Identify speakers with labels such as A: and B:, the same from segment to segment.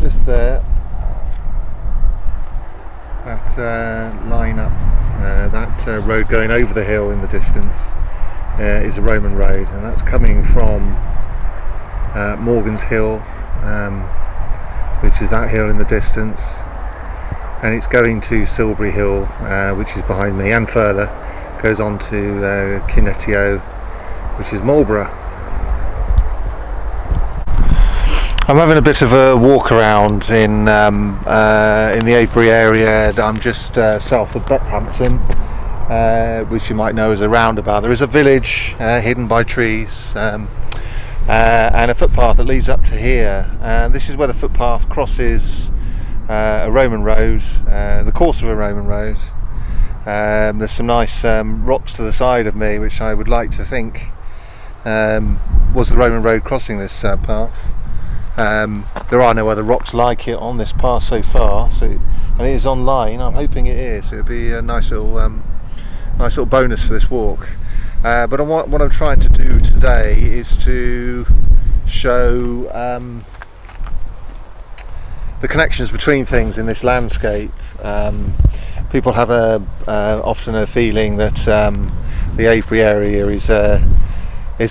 A: just there, that line up, that road going over the hill in the distance is a Roman road, and that's coming from Morgan's Hill, which is that hill in the distance, and it's going to Silbury Hill, which is behind me, and further goes on to Kennet, which is Marlborough. I'm having a bit of a walk around in the Avebury area. I'm just south of Buckhampton, which you might know as a roundabout. There is a village hidden by trees, and a footpath that leads up to here. This is where the footpath crosses a Roman road, the course of a Roman road. There's some nice rocks to the side of me, which I would like to think was the Roman road crossing this path. There are no other rocks like it on this path so far, and it is online. I'm hoping it is. It'll be a nice little bonus for this walk. But what I'm trying to do today is to show the connections between things in this landscape. People have often a feeling that the Avebury area is a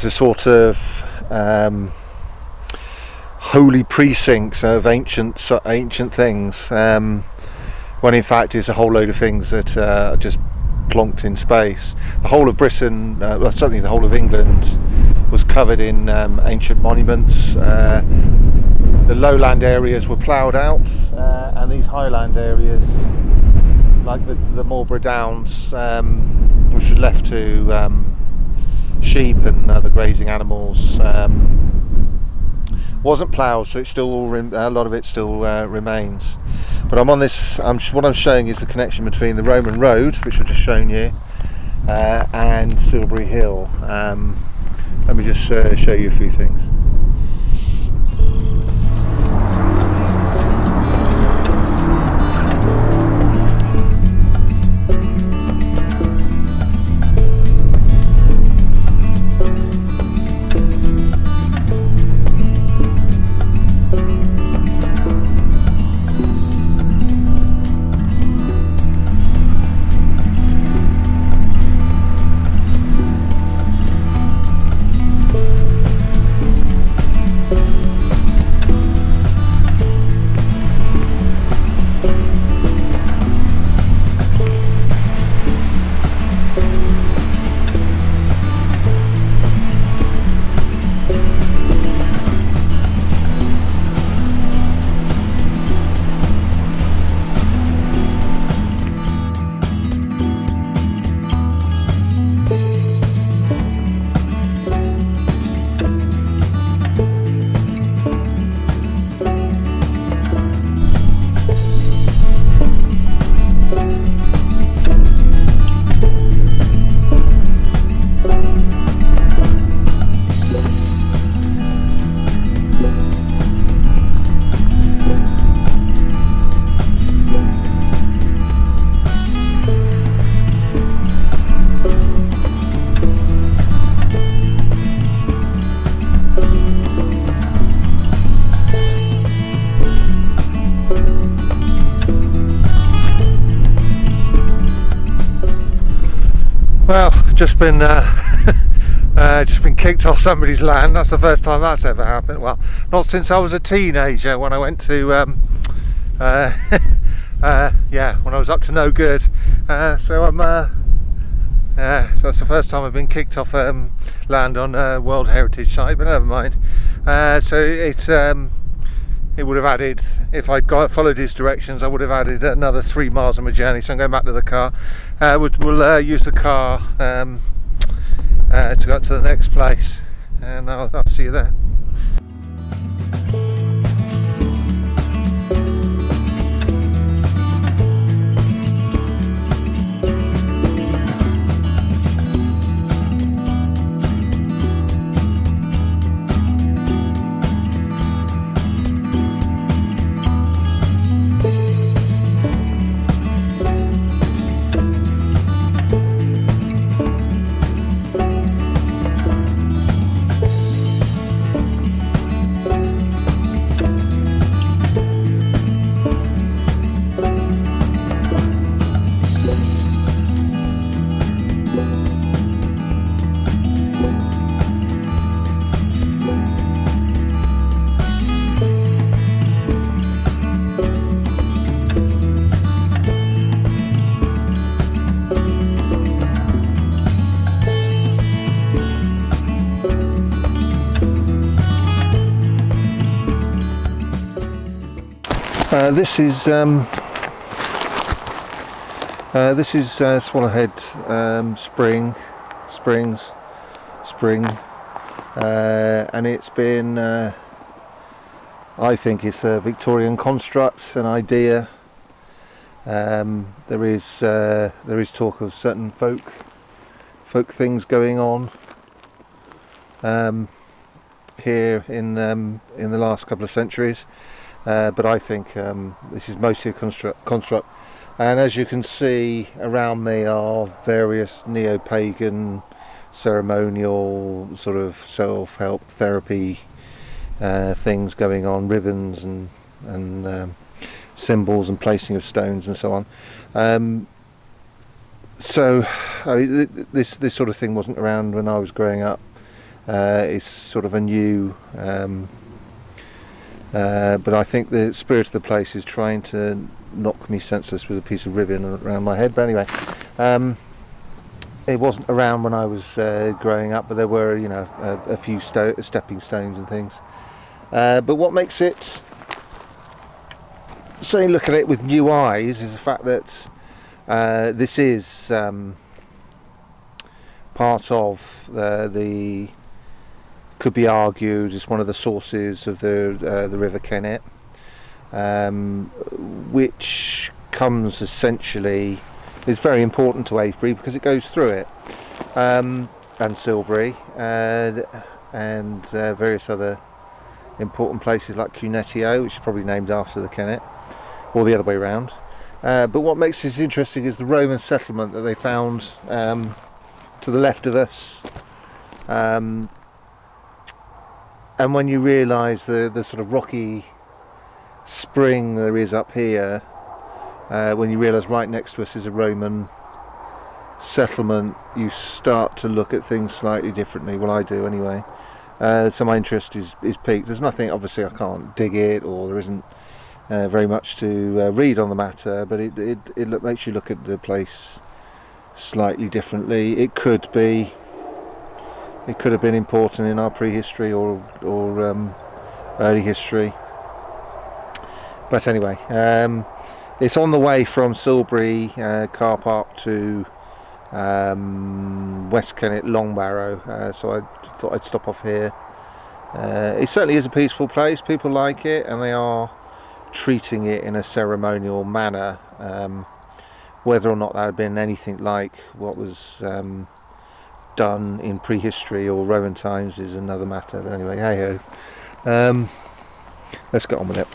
A: sort of holy precincts of ancient things, when in fact it's a whole load of things that are just plonked in space. The whole of Britain, well, certainly the whole of England, was covered in ancient monuments. The lowland areas were ploughed out, and these highland areas, like the Marlborough Downs, which was left to sheep and other grazing animals, wasn't ploughed, so it's still a lot of it still remains. But I'm on this. What I'm showing is the connection between the Roman road, which I've just shown you, and Silbury Hill. Let me just show you a few things. Well, just been kicked off somebody's land. That's the first time that's ever happened. Well, not since I was a teenager, when I went to when I was up to no good. So that's the first time I've been kicked off land on a World Heritage site, but never mind. So it would have added, if I'd followed his directions, I would have added another 3 miles on my journey. So I'm going back to the car. We'll use the car to go to the next place, and I'll see you there. This is Swallowhead Spring, and it's been, I think it's a Victorian construct, an idea. There is talk of certain folk things going on here in the last couple of centuries, but I think this is mostly a construct. And as you can see around me are various neo-pagan ceremonial sort of self-help therapy things going on, ribbons and symbols and placing of stones and so on. So I mean, this sort of thing wasn't around when I was growing up. It's sort of a new, but I think the spirit of the place is trying to knock me senseless with a piece of ribbon around my head. But anyway, it wasn't around when I was growing up, but there were, you know, a few stepping stones and things. But what makes it, certainly look at it with new eyes, is the fact that this is part of the could be argued as one of the sources of the River Kennet, which comes essentially, is very important to Avebury because it goes through it, and Silbury, and various other important places like Cunetio, which is probably named after the Kennet, or the other way around. But what makes this interesting is the Roman settlement that they found to the left of us, and when you realise the sort of rocky spring there is up here, when you realise right next to us is a Roman settlement, you start to look at things slightly differently. Well, I do anyway. So my interest is piqued. There's nothing, obviously I can't dig it, or there isn't very much to read on the matter, but it makes you look at the place slightly differently. It could have been important in our prehistory or early history. But anyway, it's on the way from Silbury car park to West Kennet Long Barrow, so I thought I'd stop off here. It certainly is a peaceful place. People like it, and they are treating it in a ceremonial manner. Whether or not that had been anything like what was done in prehistory or Roman times is another matter. But anyway, hey ho, let's get on with it.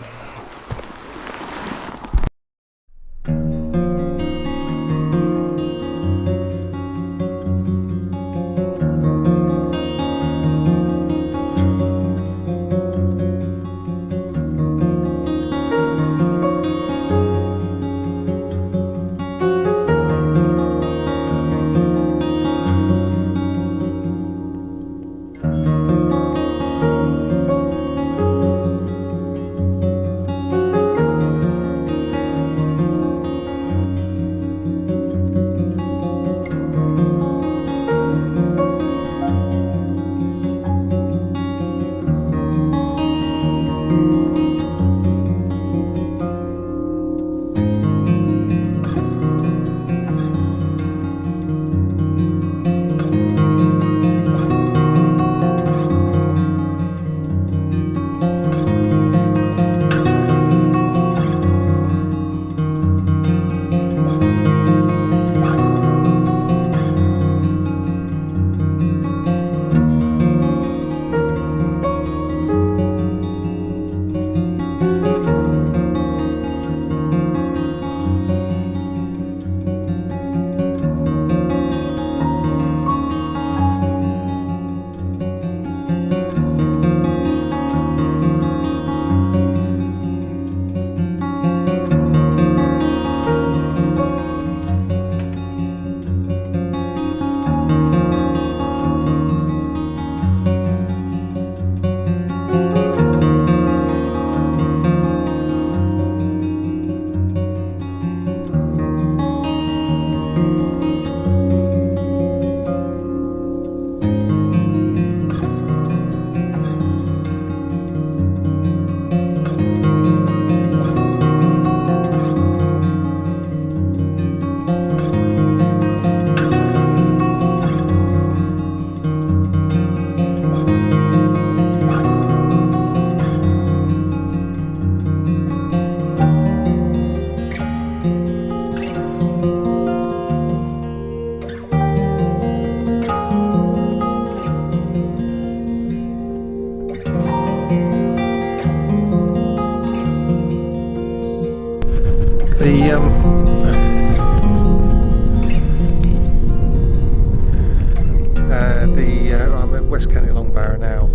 A: I'm at West Kennet Long Barrow now,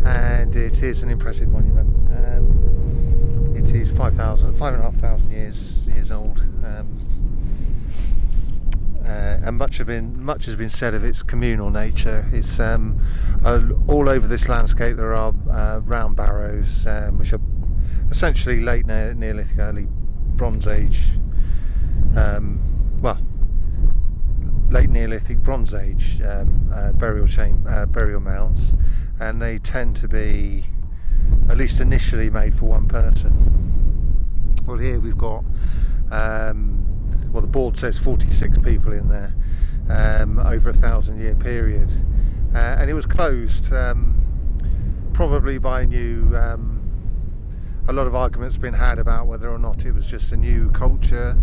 A: and it is an impressive monument. It is 5,500 years old, and much has been said of its communal nature. It's all over this landscape. There are round barrows, which are essentially late Neolithic, early Bronze Age. Late Neolithic, Bronze Age burial mounds, and they tend to be, at least initially, made for one person. Well, here we've got, the board says 46 people in there, over a 1,000-year period, and it was closed, probably by a lot of arguments been had about whether or not it was just a new culture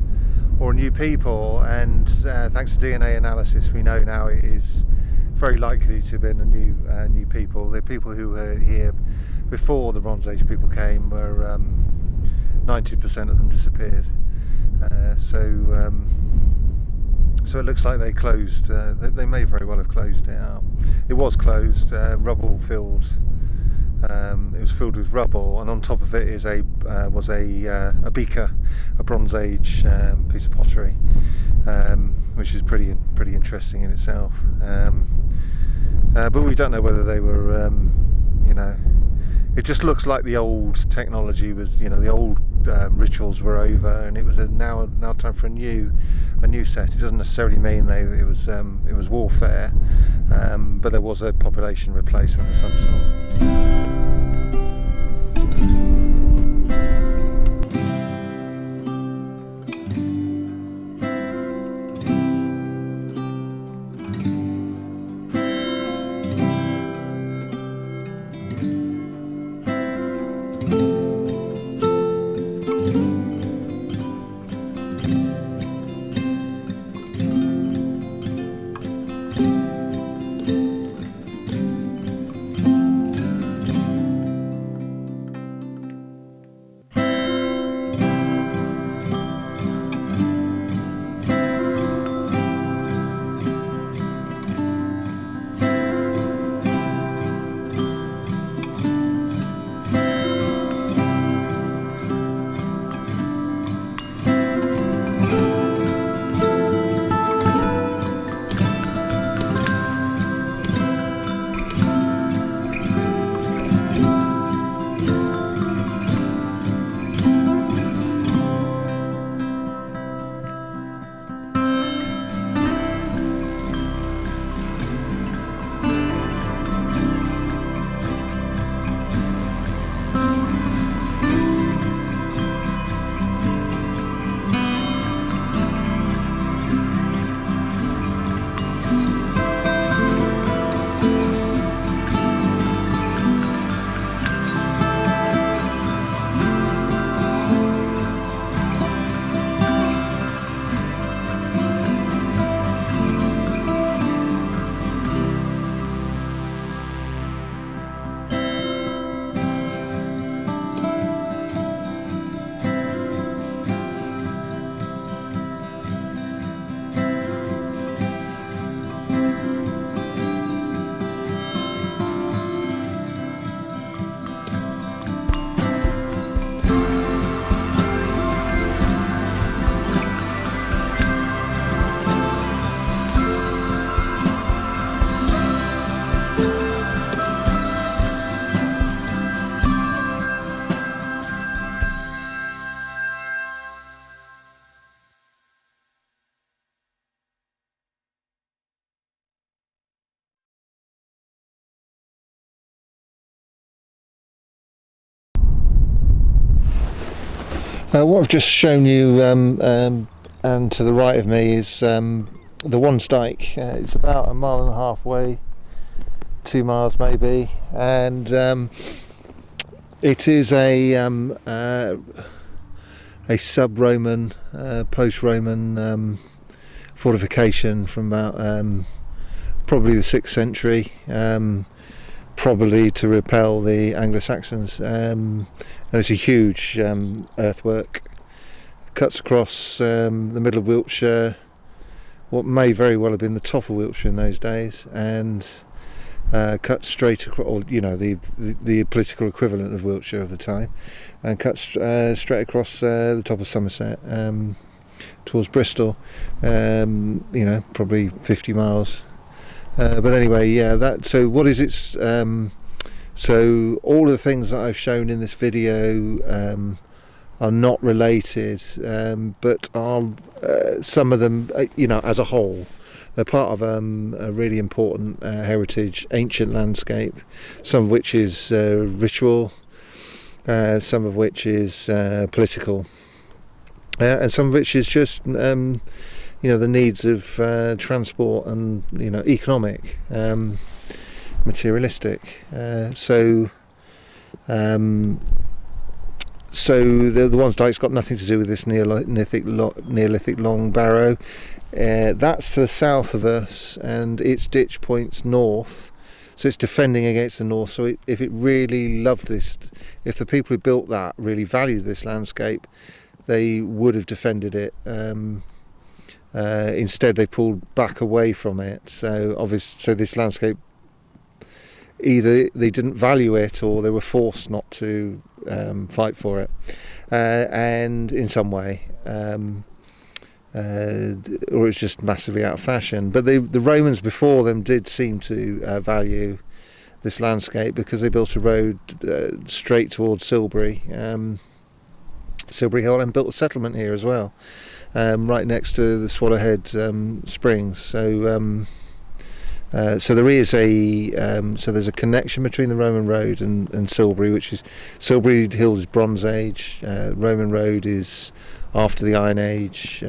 A: or new people, and thanks to DNA analysis we know now it is very likely to have been a new people. The people who were here before the Bronze Age people came were 90% of them disappeared, so it looks like they closed. They may very well have closed it out. It was closed, rubble filled. It was filled with rubble, and on top of it was a beaker, a Bronze Age piece of pottery, which is pretty interesting in itself. But we don't know whether they were, it just looks like the old technology was, the old rituals were over, and it was now time for a new set. It doesn't necessarily mean it was warfare, but there was a population replacement of some sort. What I've just shown you, and to the right of me, is the Wansdyke. It's about 1.5 miles away, 2 miles maybe, and it is a sub-Roman, post-Roman fortification from about probably the 6th century. probably to repel the Anglo-Saxons. And it's a huge earthwork, cuts across the middle of Wiltshire, what may very well have been the top of Wiltshire in those days, and cuts straight across, or the political equivalent of Wiltshire of the time, and cuts straight across the top of Somerset towards Bristol. Probably 50 miles. But anyway, yeah. So what is it? So all of the things that I've shown in this video are not related, but are some of them, as a whole, they're part of a really important heritage, ancient landscape, some of which is ritual, some of which is political, and some of which is just the needs of transport and economic, materialistic. So the Wansdyke's got nothing to do with this Neolithic long barrow. That's to the south of us, and its ditch points north, so it's defending against the north. So if it really loved this, if the people who built that really valued this landscape, they would have defended it. Instead, they pulled back away from it. So this landscape, either they didn't value it or they were forced not to fight for it, and in some way, or it's just massively out of fashion. But the Romans before them did seem to value this landscape, because they built a road straight towards Silbury Hill, and built a settlement here as well, right next to the Swallowhead Springs. So there is there's a connection between the Roman road and Silbury, which is Silbury Hill is Bronze Age, Roman road is after the Iron Age.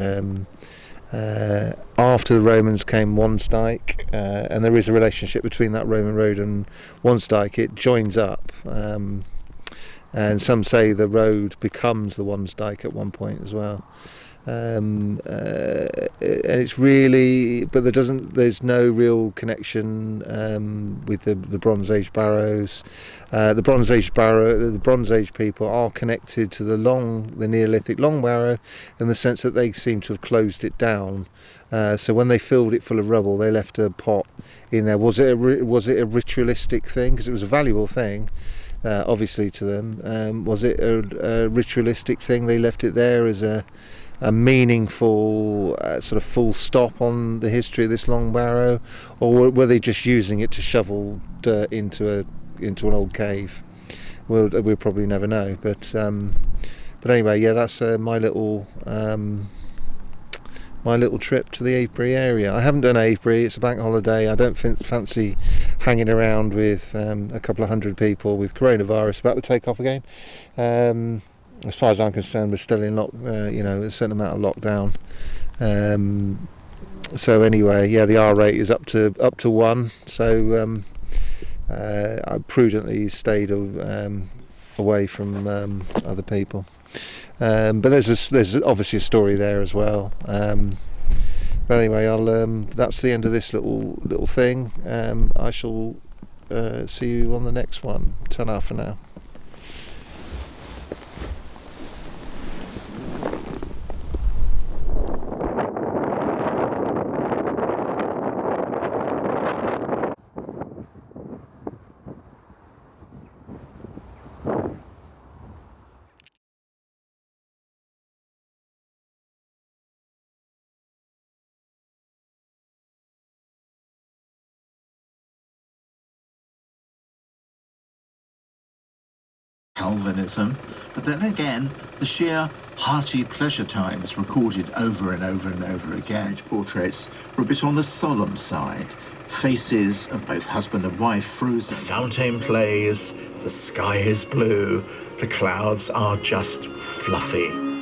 A: After the Romans came Wansdyke, and there is a relationship between that Roman road and Wansdyke. It joins up, and some say the road becomes the Wansdyke at one point as well. And it's really, but there's no real connection with the Bronze Age barrows. The Bronze Age people are connected to the Neolithic long barrow, in the sense that they seem to have closed it down. So when they filled it full of rubble, they left a pot in there. Was it a ritualistic thing? Because it was a valuable thing, obviously, to them. Was it a ritualistic thing? They left it there as a meaningful sort of full stop on the history of this long barrow, or were they just using it to shovel dirt into an old cave? We'll probably never know. But anyway, yeah, that's my little trip to the Avebury area. I haven't done Avebury. It's a bank holiday. I don't fancy hanging around with a couple of hundred people with coronavirus about to take off again. As far as I'm concerned, we're still in a certain amount of lockdown. So anyway, yeah, the R rate is up to 1. So I prudently stayed away from other people. But there's obviously a story there as well. But anyway, that's the end of this little thing. I shall see you on the next one. Ta-ra for now.
B: Calvinism, but then again, the sheer hearty pleasure times recorded over and over and over again. Portraits were a bit on the solemn side. Faces of both husband and wife frozen. Fountain plays, the sky is blue, the clouds are just fluffy.